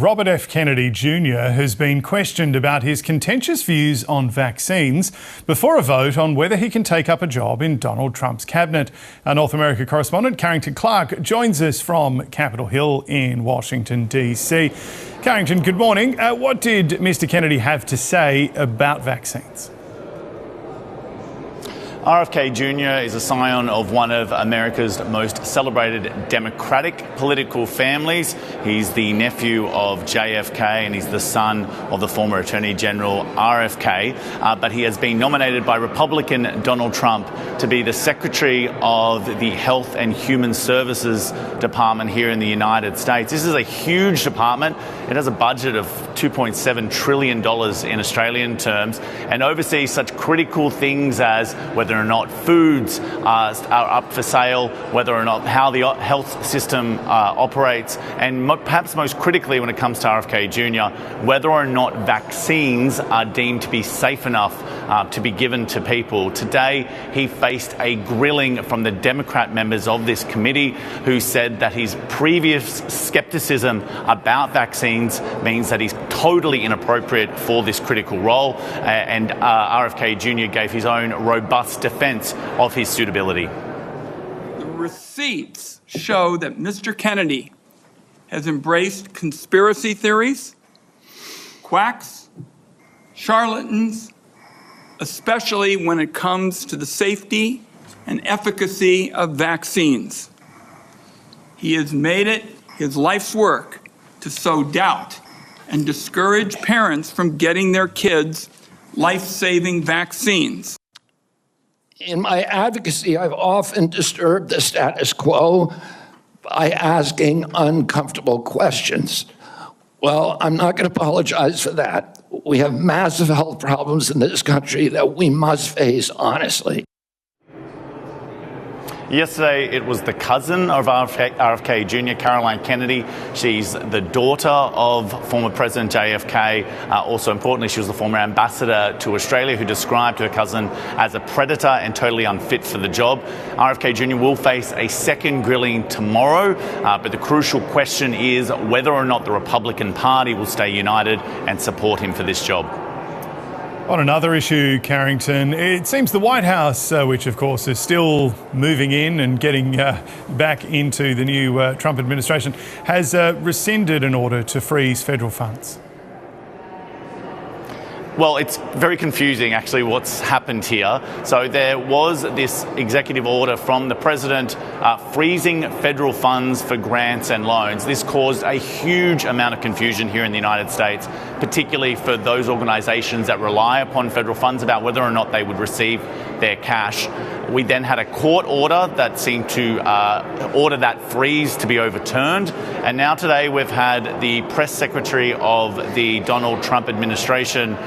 Robert F. Kennedy Jr. has been questioned about his contentious views on vaccines before a vote on whether he can take up a job in Donald Trump's cabinet. Our North America correspondent Carrington Clark joins us from Capitol Hill in Washington, D.C. Carrington, good morning. What did Mr. Kennedy have to say about vaccines? RFK Jr. is a scion of one of America's most celebrated Democratic political families. He's the nephew of JFK and he's the son of the former Attorney General RFK. But he has been nominated by Republican Donald Trump to be the Secretary of the Health and Human Services Department here in the United States. This is a huge department. It has a budget of $2.7 trillion in Australian terms and oversees such critical things as whether or not foods are up for sale, whether or not how the health system operates, and perhaps most critically when it comes to RFK Jr., whether or not vaccines are deemed to be safe enough to be given to people. Today, he faced a grilling from the Democrat members of this committee who said that his previous skepticism about vaccines means that he's totally inappropriate for this critical role, and RFK Jr. gave his own robust defense of his suitability. The receipts show that Mr. Kennedy has embraced conspiracy theories, quacks, charlatans, especially when it comes to the safety and efficacy of vaccines. He has made it his life's work to sow doubt and discourage parents from getting their kids life-saving vaccines. In my advocacy, I've often disturbed the status quo by asking uncomfortable questions. Well, I'm not going to apologize for that. We have massive health problems in this country that we must face honestly. Yesterday, it was the cousin of RFK Jr., Caroline Kennedy. She's the daughter of former President JFK. Also importantly, she was the former ambassador to Australia who described her cousin as a predator and totally unfit for the job. RFK Jr. will face a second grilling tomorrow, but the crucial question is whether or not the Republican Party will stay united and support him for this job. On another issue, Carrington, it seems the White House, which of course is still moving in and getting back into the new Trump administration, has rescinded an order to freeze federal funds. Well, it's very confusing, actually, what's happened here. So there was this executive order from the president freezing federal funds for grants and loans. This caused a huge amount of confusion here in the United States, particularly for those organizations that rely upon federal funds about whether or not they would receive their cash. We then had a court order that seemed to order that freeze to be overturned. And now today we've had the press secretary of the Donald Trump administration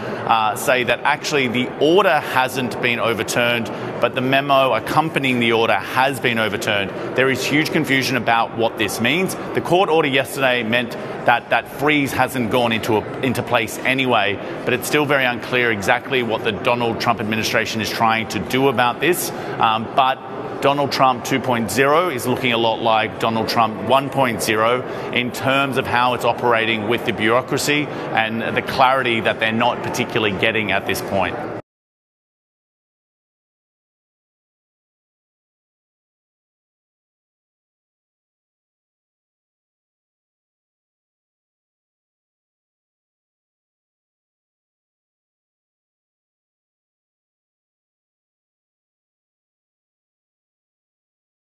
say that actually the order hasn't been overturned, but the memo accompanying the order has been overturned. There is huge confusion about what this means. The court order yesterday meant that that freeze hasn't gone into place anyway, but it's still very unclear exactly what the Donald Trump administration is trying to do about this. But Donald Trump 2.0 is looking a lot like Donald Trump 1.0 in terms of how it's operating with the bureaucracy and the clarity that they're not particularly getting at this point.